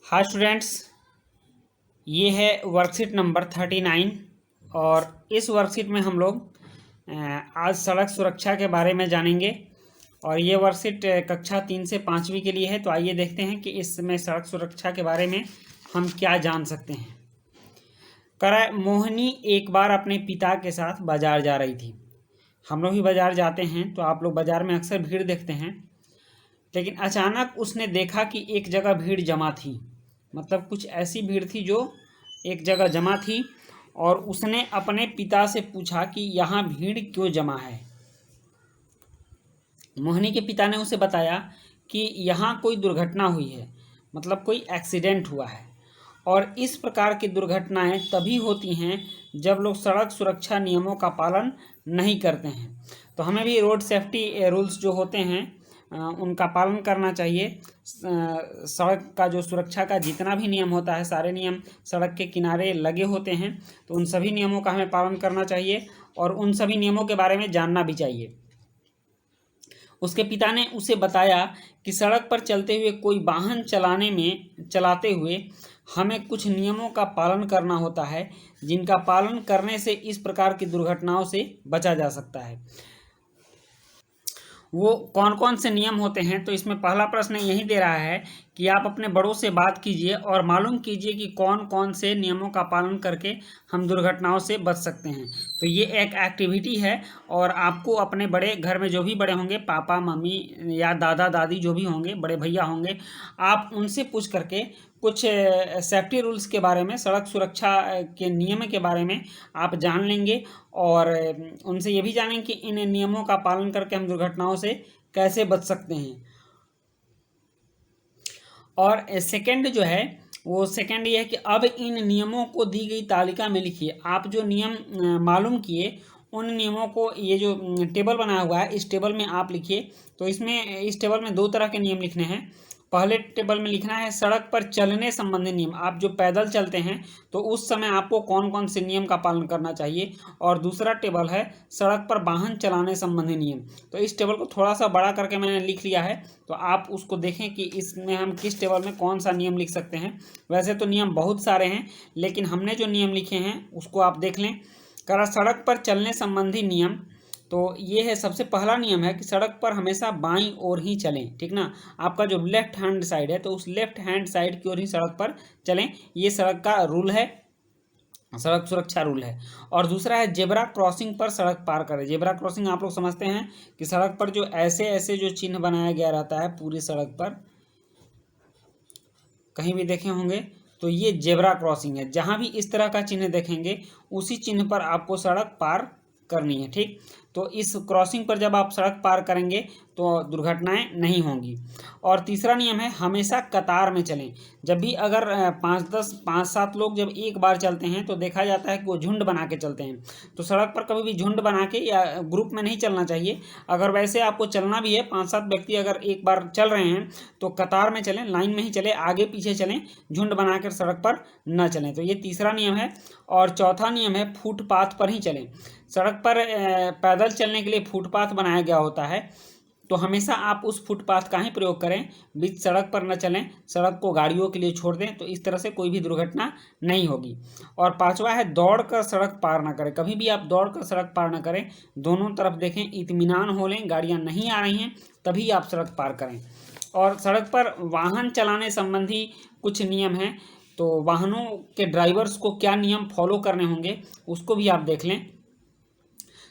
Hi students, ये है worksheet number 39 और इस वर्कशीट में हम लोग आज सड़क सुरक्षा के बारे में जानेंगे। और ये वर्कशीट कक्षा 3 से 5वीं के लिए है। तो आइए देखते हैं कि इसमें सड़क सुरक्षा के बारे में हम क्या जान सकते हैं। करा मोहिनी एक बार अपने पिता के साथ बाजार जा रही थी। हम लोग भी बाजार जाते हैं तो आप लोग बाजार में अक्सर भीड़ देखते हैं। लेकिन अचानक उसने देखा कि एक जगह भीड़ जमा थी, मतलब कुछ ऐसी भीड़ थी जो एक जगह जमा थी। और उसने अपने पिता से पूछा कि यहाँ भीड़ क्यों जमा है। मोहिनी के पिता ने उसे बताया कि यहाँ कोई दुर्घटना हुई है, मतलब कोई एक्सीडेंट हुआ है। और इस प्रकार की दुर्घटनाएं तभी होती हैं जब लोग सड़क सुरक्षा नियमों का पालन नहीं करते हैं। तो हमें भी रोड सेफ्टी रूल्स जो होते हैं उनका पालन करना चाहिए। सड़क का जो सुरक्षा का जितना भी नियम होता है, सारे नियम सड़क के किनारे लगे होते हैं, तो उन सभी नियमों का हमें पालन करना चाहिए और उन सभी नियमों के बारे में जानना भी चाहिए। उसके पिता ने उसे बताया कि सड़क पर चलते हुए कोई वाहन चलाते हुए हमें कुछ नियमों का पालन करना होता है, जिनका पालन करने से इस प्रकार की दुर्घटनाओं से बचा जा सकता है। वो कौन कौन से नियम होते हैं? तो इसमें पहला प्रश्न यही दे रहा है कि आप अपने बड़ों से बात कीजिए और मालूम कीजिए कि कौन कौन से नियमों का पालन करके हम दुर्घटनाओं से बच सकते हैं। तो ये एक एक्टिविटी है और आपको अपने बड़े घर में जो भी बड़े होंगे, पापा मम्मी या दादा दादी जो भी होंगे, बड़े भैया होंगे, आप उनसे पूछ करके कुछ सेफ्टी रूल्स के बारे में, सड़क सुरक्षा के नियम के बारे में आप जान लेंगे और उनसे ये भी जानेंगे कि इन नियमों का पालन करके हम दुर्घटनाओं से कैसे बच सकते हैं। और सेकंड जो है वो सेकंड ये है कि अब इन नियमों को दी गई तालिका में लिखिए। आप जो नियम मालूम किए उन नियमों को, ये जो टेबल बनाया हुआ है इस टेबल में आप लिखिए। तो इस टेबल में 2 तरह के नियम लिखने हैं। पहले टेबल में लिखना है सड़क पर चलने संबंधी नियम। आप जो पैदल चलते हैं तो उस समय आपको कौन कौन से नियम का पालन करना चाहिए। और दूसरा टेबल है सड़क पर वाहन चलाने संबंधी नियम। तो इस टेबल को थोड़ा सा बड़ा करके मैंने लिख लिया है, तो आप उसको देखें कि इसमें हम किस टेबल में कौन सा नियम लिख सकते हैं। वैसे तो नियम बहुत सारे हैं, लेकिन हमने जो नियम लिखे हैं उसको आप देख लें। करा सड़क पर चलने संबंधी नियम, तो ये है सबसे पहला नियम है कि सड़क पर हमेशा बाईं ओर ही चलें, ठीक ना। आपका जो लेफ्ट हैंड साइड है तो उस लेफ्ट हैंड साइड की ओर ही सड़क पर चलें, ये सड़क का रूल है, सड़क सुरक्षा रूल है। और दूसरा है जेब्रा क्रॉसिंग पर सड़क पार करें। जेब्रा क्रॉसिंग आप लोग समझते हैं कि सड़क पर जो ऐसे ऐसे जो चिन्ह बनाया गया रहता है पूरी सड़क पर, कहीं भी देखे होंगे तो ये जेब्रा क्रॉसिंग है। जहाँ भी इस तरह का चिन्ह देखेंगे उसी चिन्ह पर आपको सड़क पार करनी है, ठीक। तो इस क्रॉसिंग पर जब आप सड़क पार करेंगे तो दुर्घटनाएं नहीं होंगी। और तीसरा नियम है हमेशा कतार में चलें। जब भी अगर 5-7 लोग जब एक बार चलते हैं तो देखा जाता है कि वो झुंड बना के चलते हैं। तो सड़क पर कभी भी झुंड बना के या ग्रुप में नहीं चलना चाहिए। अगर वैसे आपको चलना भी है, 5-7 व्यक्ति अगर एक बार चल रहे हैं तो कतार में चलें, लाइन में ही चलें, आगे पीछे चलें, झुंड बनाकर सड़क पर न चलें। तो ये तीसरा नियम है। और चौथा नियम है फुटपाथ पर ही चलें। सड़क पर पैदल चलने के लिए फुटपाथ बनाया गया होता है, तो हमेशा आप उस फुटपाथ का ही प्रयोग करें, बीच सड़क पर न चलें, सड़क को गाड़ियों के लिए छोड़ दें। तो इस तरह से कोई भी दुर्घटना नहीं होगी। और पांचवा है दौड़ कर सड़क पार न करें। कभी भी आप दौड़ कर सड़क पार न करें, दोनों तरफ देखें, इत्मीनान हो लें, गाड़ियां नहीं आ रही हैं तभी आप सड़क पार करें। और सड़क पर वाहन चलाने संबंधी कुछ नियम हैं, तो वाहनों के ड्राइवर्स को क्या नियम फॉलो करने होंगे उसको भी आप देख लें।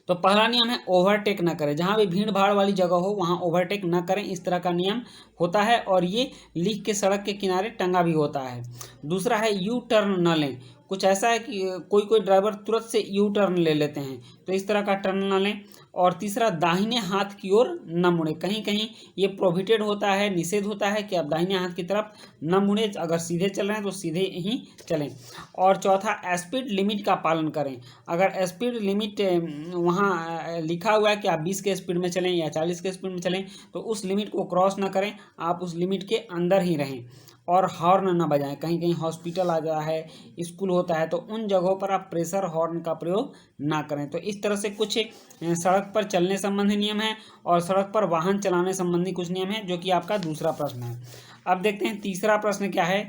तो पहला नियम है ओवरटेक न करें। जहाँ भी भीड़ भाड़ वाली जगह हो वहाँ ओवरटेक न करें, इस तरह का नियम होता है और ये लिख के सड़क के किनारे टंगा भी होता है। दूसरा है यू टर्न न लें। कुछ ऐसा है कि कोई कोई ड्राइवर तुरंत से यू टर्न ले लेते हैं, तो इस तरह का टर्न न लें। और तीसरा दाहिने हाथ की ओर न मुड़े। कहीं कहीं ये प्रोहिबिटेड होता है, निषेध होता है कि आप दाहिने हाथ की तरफ न मुड़े। अगर सीधे चल रहे हैं तो सीधे ही चलें। और चौथा स्पीड लिमिट का पालन करें। अगर स्पीड लिमिट वहाँ लिखा हुआ है कि आप 20 के स्पीड में चलें या 40 के स्पीड में चलें, तो उस लिमिट को क्रॉस न करें, आप उस लिमिट के अंदर ही रहें। और हॉर्न न बजाएं। कहीं कहीं हॉस्पिटल आ गया है, स्कूल होता है, तो उन जगहों पर आप प्रेशर हॉर्न का प्रयोग ना करें। तो इस तरह से कुछ सड़क पर चलने संबंधी नियम है और सड़क पर वाहन चलाने संबंधी कुछ नियम है, जो कि आपका दूसरा प्रश्न है। अब देखते हैं तीसरा प्रश्न क्या है।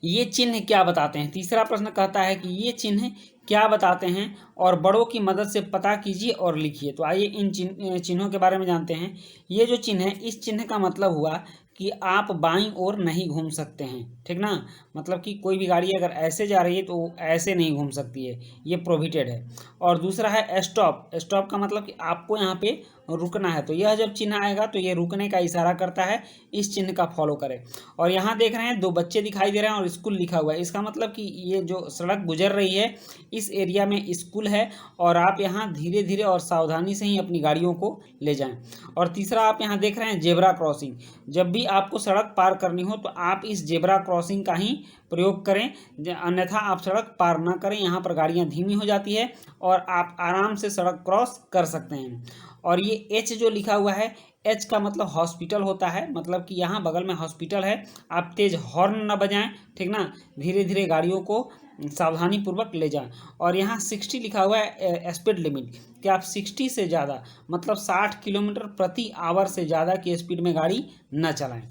ये चिन्ह क्या बताते हैं। तीसरा प्रश्न कहता है कि ये चिन्ह क्या बताते हैं और बड़ों की मदद से पता कीजिए और लिखिए। तो आइए इन चिन्हों के बारे में जानते हैं। ये जो चिन्ह है, इस चिन्ह का मतलब हुआ कि आप बाईं ओर नहीं घूम सकते हैं, ठीक ना। मतलब कि कोई भी गाड़ी अगर ऐसे जा रही है तो ऐसे नहीं घूम सकती है, ये प्रोहिबिटेड है। और दूसरा है स्टॉप। स्टॉप का मतलब कि आपको यहाँ पे रुकना है, तो यह जब चिन्ह आएगा तो ये रुकने का इशारा करता है, इस चिन्ह का फॉलो करें। और यहाँ देख रहे हैं 2 बच्चे दिखाई दे रहे हैं और स्कूल लिखा हुआ है, इसका मतलब कि ये जो सड़क गुजर रही है इस एरिया में स्कूल है और आप यहाँ धीरे धीरे और सावधानी से ही अपनी गाड़ियों को ले जाएं। और तीसरा आप यहाँ देख रहे हैं जेब्रा क्रॉसिंग। जब भी आपको सड़क पार करनी हो तो आप इस जेब्रा क्रॉसिंग का ही प्रयोग करें, अन्यथा आप सड़क पार ना करें। यहाँ पर गाड़ियाँ धीमी हो जाती है और आप आराम से सड़क क्रॉस कर सकते हैं। और ये एच जो लिखा हुआ है, एच का मतलब हॉस्पिटल होता है, मतलब कि यहाँ बगल में हॉस्पिटल है। आप तेज हॉर्न न बजाएं, ठीक ना, धीरे धीरे गाड़ियों को सावधानी पूर्वक ले जाएं। और यहाँ 60 लिखा हुआ है स्पीड लिमिट, कि आप 60 से ज़्यादा मतलब 60 किलोमीटर प्रति आवर से ज़्यादा की स्पीड में गाड़ी न चलाएं।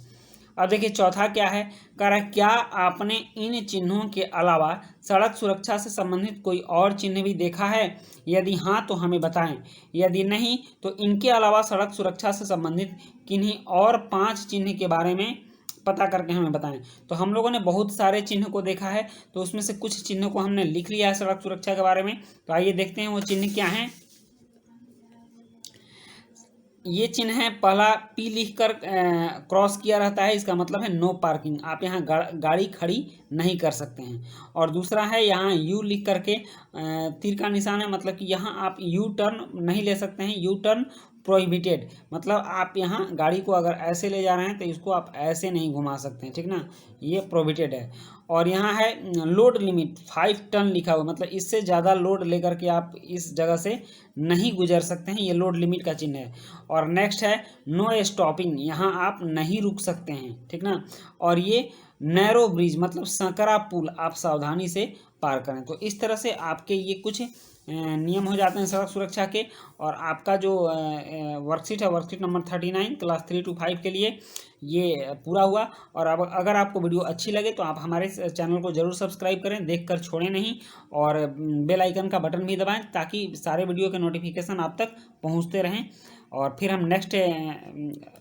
अब देखिए चौथा क्या है, कह रहा है क्या आपने इन चिन्हों के अलावा सड़क सुरक्षा से संबंधित कोई और चिन्ह भी देखा है, यदि हाँ तो हमें बताएं, यदि नहीं तो इनके अलावा सड़क सुरक्षा से संबंधित किन्हीं और 5 चिन्ह के बारे में पता करके हमें बताएं। तो हम लोगों ने बहुत सारे चिन्ह को देखा है, तो उसमें से कुछ चिन्हों को हमने लिख लिया है सड़क सुरक्षा के बारे में। तो आइए देखते हैं वो चिन्ह क्या हैं। ये चिन्ह है, पहला पी लिखकर क्रॉस किया रहता है, इसका मतलब है नो पार्किंग, आप यहाँ गाड़ी खड़ी नहीं कर सकते हैं। और दूसरा है यहाँ यू लिख करके तीर का निशान है, मतलब कि यहाँ आप यू टर्न नहीं ले सकते हैं, यू टर्न प्रोहिबिटेड, मतलब आप यहाँ गाड़ी को अगर ऐसे ले जा रहे हैं तो इसको आप ऐसे नहीं घुमा सकते हैं, ठीक ना, ये प्रोहिबिटेड है। और यहाँ है लोड लिमिट 5 टन लिखा हुआ, मतलब इससे ज़्यादा लोड लेकर के आप इस जगह से नहीं गुजर सकते हैं, ये लोड लिमिट का चिन्ह है। और नेक्स्ट है नो स्टॉपिंग, यहाँ आप नहीं रुक सकते हैं, ठीक ना। और ये नैरो ब्रिज मतलब संकरा पुल, आप सावधानी से पार करें। तो इस तरह से आपके ये कुछ नियम हो जाते हैं सड़क सुरक्षा के। और आपका जो वर्कशीट है, वर्कशीट नंबर 39 क्लास 3 to 5 के लिए ये पूरा हुआ। और अब अगर आपको वीडियो अच्छी लगे तो आप हमारे चैनल को ज़रूर सब्सक्राइब करें, देखकर छोड़ें नहीं, और बेल आइकन का बटन भी दबाएं ताकि सारे वीडियो के नोटिफिकेशन आप तक पहुंचते रहें। और फिर हम नेक्स्ट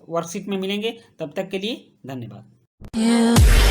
वर्कशीट में मिलेंगे, तब तक के लिए धन्यवाद।